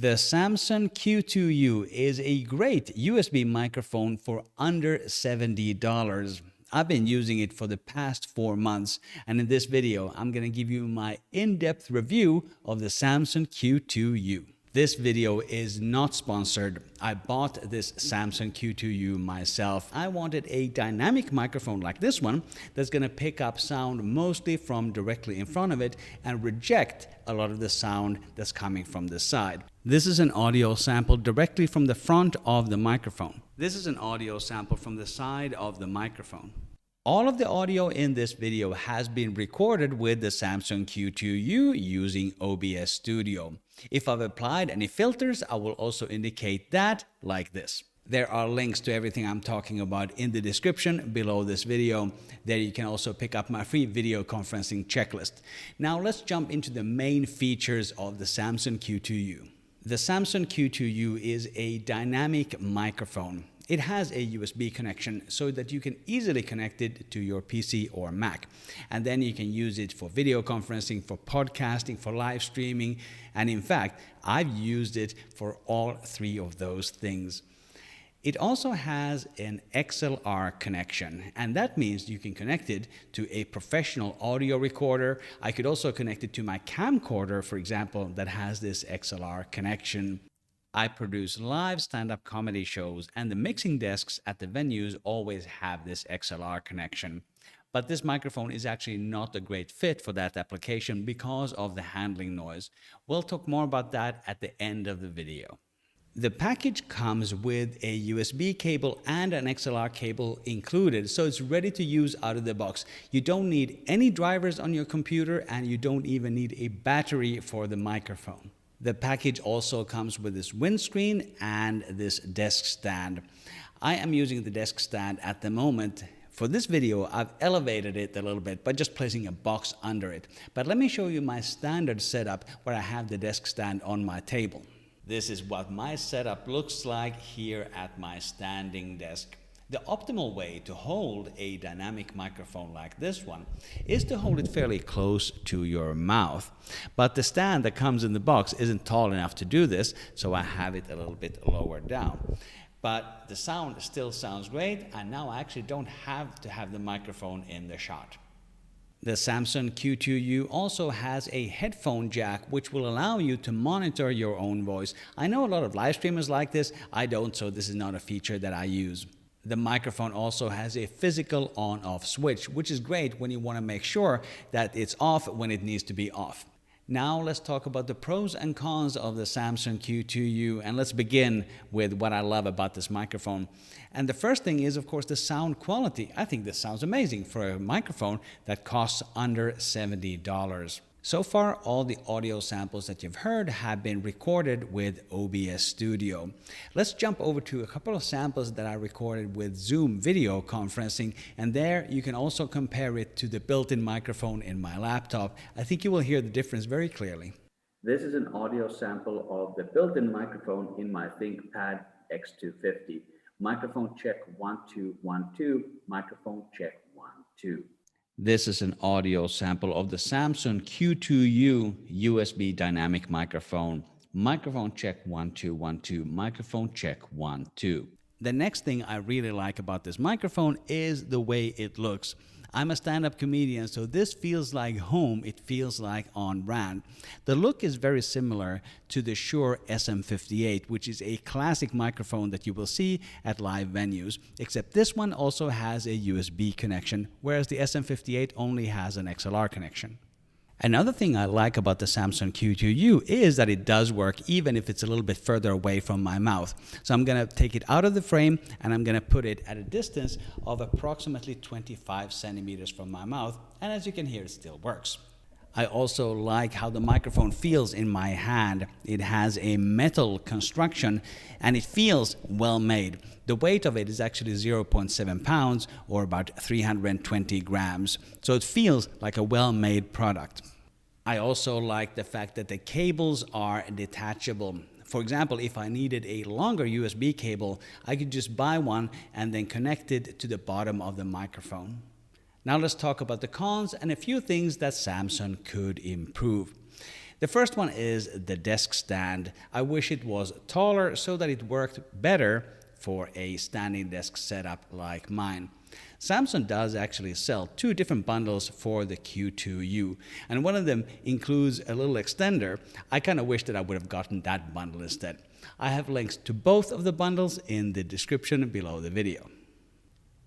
The Samson Q2U is a great USB microphone for under $70. I've been using it for the past 4 months, and in this video, I'm going to give you my in-depth review of the Samson Q2U. This video is not sponsored. I bought this Samson Q2U myself. I wanted a dynamic microphone like this one that's going to pick up sound mostly from directly in front of it and reject a lot of the sound that's coming from the side. This is an audio sample directly from the front of the microphone. This is an audio sample from the side of the microphone. All of the audio in this video has been recorded with the Samson Q2U using OBS Studio. If I've applied any filters, I will also indicate that like this. There are links to everything I'm talking about in the description below this video. There you can also pick up my free video conferencing checklist. Now let's jump into the main features of the Samson Q2U. The Samson Q2U is a dynamic microphone. It has a USB connection so that you can easily connect it to your PC or Mac. And then you can use it for video conferencing, for podcasting, for live streaming. And in fact, I've used it for all three of those things. It also has an XLR connection, and that means you can connect it to a professional audio recorder. I could also connect it to my camcorder, for example, that has this XLR connection. I produce live stand-up comedy shows, and the mixing desks at the venues always have this XLR connection. But this microphone is actually not a great fit for that application because of the handling noise. We'll talk more about that at the end of the video. The package comes with a USB cable and an XLR cable included, so it's ready to use out of the box. You don't need any drivers on your computer, and you don't even need a battery for the microphone. The package also comes with this windscreen and this desk stand. I am using the desk stand at the moment. For this video, I've elevated it a little bit by just placing a box under it. But let me show you my standard setup where I have the desk stand on my table. This is what my setup looks like here at my standing desk. The optimal way to hold a dynamic microphone like this one is to hold it fairly close to your mouth. But the stand that comes in the box isn't tall enough to do this, so I have it a little bit lower down. But the sound still sounds great, and now I actually don't have to have the microphone in the shot. The Samson Q2U also has a headphone jack which will allow you to monitor your own voice. I know a lot of live streamers like this. I don't, so this is not a feature that I use. The microphone also has a physical on-off switch, which is great when you want to make sure that it's off when it needs to be off. Now let's talk about the pros and cons of the Samson Q2U, and let's begin with what I love about this microphone. And the first thing is, of course, the sound quality. I think this sounds amazing for a microphone that costs under $70. So far, all the audio samples that you've heard have been recorded with OBS Studio. Let's jump over to a couple of samples that I recorded with Zoom video conferencing, and there you can also compare it to the built-in microphone in my laptop. I think you will hear the difference very clearly. This is an audio sample of the built-in microphone in my ThinkPad X250. Microphone check 1 2 1 2, microphone check 1 2. This is an audio sample of the Samson Q2U USB dynamic microphone. Microphone check 1 2 1 2, microphone check 1 2. The next thing I really like about this microphone is the way it looks. I'm a stand-up comedian, so this feels like home. It feels like on brand. The look is very similar to the Shure SM58, which is a classic microphone that you will see at live venues, except this one also has a USB connection, whereas the SM58 only has an XLR connection. Another thing I like about the Samson Q2U is that it does work even if it's a little bit further away from my mouth. So I'm going to take it out of the frame and I'm going to put it at a distance of approximately 25 centimeters from my mouth. And as you can hear, it still works. I also like how the microphone feels in my hand. It has a metal construction and it feels well made. The weight of it is actually 0.7 pounds or about 320 grams. So it feels like a well-made product. I also like the fact that the cables are detachable. For example, if I needed a longer USB cable, I could just buy one and then connect it to the bottom of the microphone. Now let's talk about the cons and a few things that Samson could improve. The first one is the desk stand. I wish it was taller so that it worked better for a standing desk setup like mine. Samsung does actually sell two different bundles for the Q2U, and one of them includes a little extender. I kind of wish that I would have gotten that bundle instead. I have links to both of the bundles in the description below the video.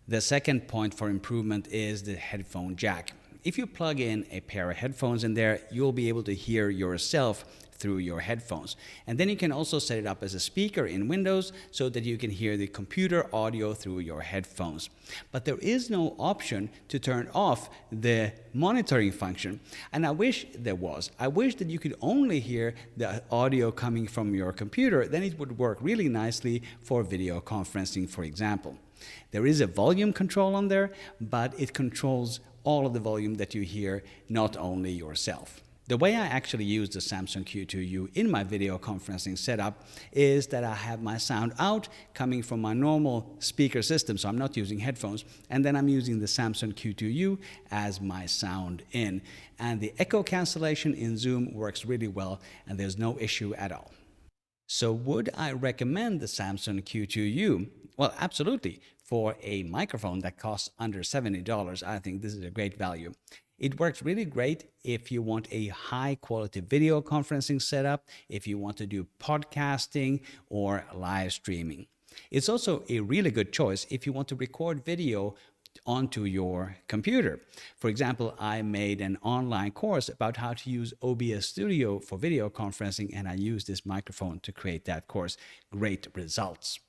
The second point for improvement is the headphone jack. If you plug in a pair of headphones in there, you'll be able to hear yourself through your headphones. And then you can also set it up as a speaker in Windows so that you can hear the computer audio through your headphones. But there is no option to turn off the monitoring function. And I wish there was. I wish that you could only hear the audio coming from your computer. Then it would work really nicely for video conferencing, for example. There is a volume control on there, but it controls all of the volume that you hear, not only yourself. The way I actually use the Samson Q2U in my video conferencing setup is that I have my sound out coming from my normal speaker system, so I'm not using headphones, and then I'm using the Samson Q2U as my sound in. And the echo cancellation in Zoom works really well, and there's no issue at all. So would I recommend the Samson Q2U? Well, absolutely. For a microphone that costs under $70, I think this is a great value. It works really great if you want a high quality video conferencing setup, if you want to do podcasting or live streaming. It's also a really good choice if you want to record video onto your computer. For example, I made an online course about how to use OBS Studio for video conferencing, and I used this microphone to create that course. Great results.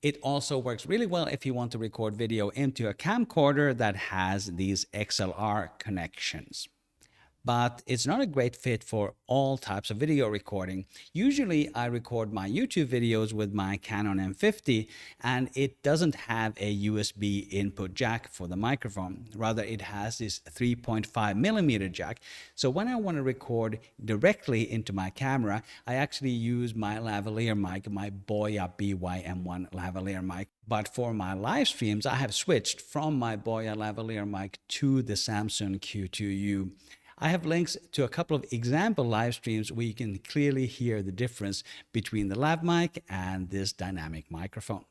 It also works really well if you want to record video into a camcorder that has these XLR connections. But it's not a great fit for all types of video recording. Usually I record my YouTube videos with my Canon M50, and it doesn't have a USB input jack for the microphone. Rather, it has this 3.5mm jack. So when I want to record directly into my camera, I actually use my lavalier mic, my BOYA BY-M1 lavalier mic. But for my live streams, I have switched from my BOYA lavalier mic to the Samson Q2U. I have links to a couple of example live streams where you can clearly hear the difference between the lav mic and this dynamic microphone.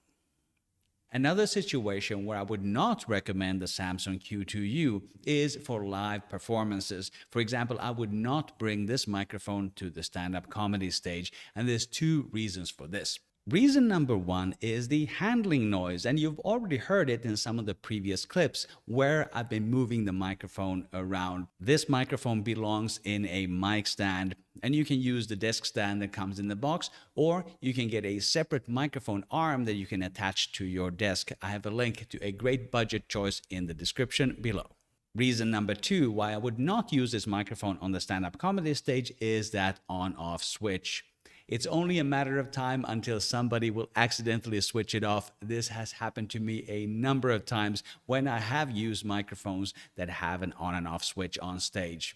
Another situation where I would not recommend the Samson Q2U is for live performances. For example, I would not bring this microphone to the stand-up comedy stage, and there's two reasons for this. Reason number one is the handling noise, and you've already heard it in some of the previous clips where I've been moving the microphone around. This microphone belongs in a mic stand, and you can use the desk stand that comes in the box, or you can get a separate microphone arm that you can attach to your desk. I have a link to a great budget choice in the description below. Reason number two why I would not use this microphone on the stand-up comedy stage is that on-off switch. It's only a matter of time until somebody will accidentally switch it off. This has happened to me a number of times when I have used microphones that have an on and off switch on stage.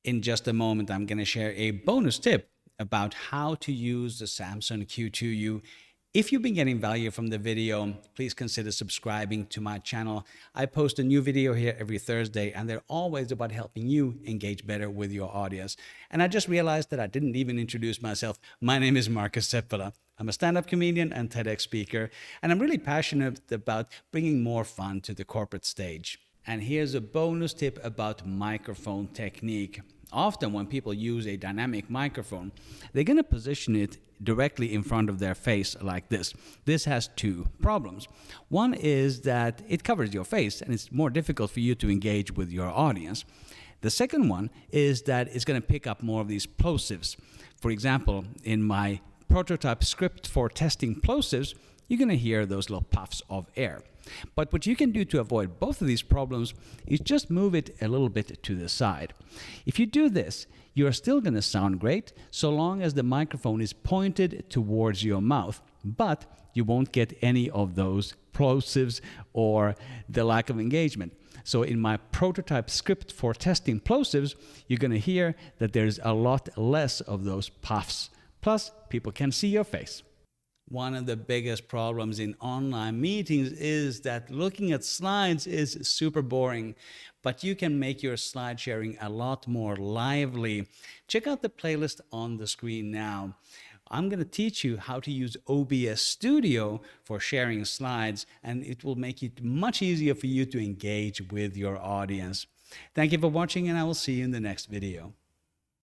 In just a moment, I'm going to share a bonus tip about how to use the Samson Q2U. If you've been getting value from the video, please consider subscribing to my channel. I post a new video here every Thursday, and they're always about helping you engage better with your audience. And I just realized that I didn't even introduce myself. My name is Markus. I'm a stand-up comedian and TEDx speaker, and I'm really passionate about bringing more fun to the corporate stage. And here's a bonus tip about microphone technique. Often when people use a dynamic microphone, they're going to position it directly in front of their face like this. This has two problems. One is that it covers your face and it's more difficult for you to engage with your audience. The second one is that it's going to pick up more of these plosives. For example, in my prototype script for testing plosives, you're going to hear those little puffs of air. But what you can do to avoid both of these problems is just move it a little bit to the side. If you do this, you're still going to sound great so long as the microphone is pointed towards your mouth, but you won't get any of those plosives or the lack of engagement. So in my prototype script for testing plosives, you're going to hear that there's a lot less of those puffs. Plus, people can see your face. One of the biggest problems in online meetings is that looking at slides is super boring, but you can make your slide sharing a lot more lively. Check out the playlist on the screen now. I'm going to teach you how to use OBS Studio for sharing slides, and it will make it much easier for you to engage with your audience. Thank you for watching, and I will see you in the next video.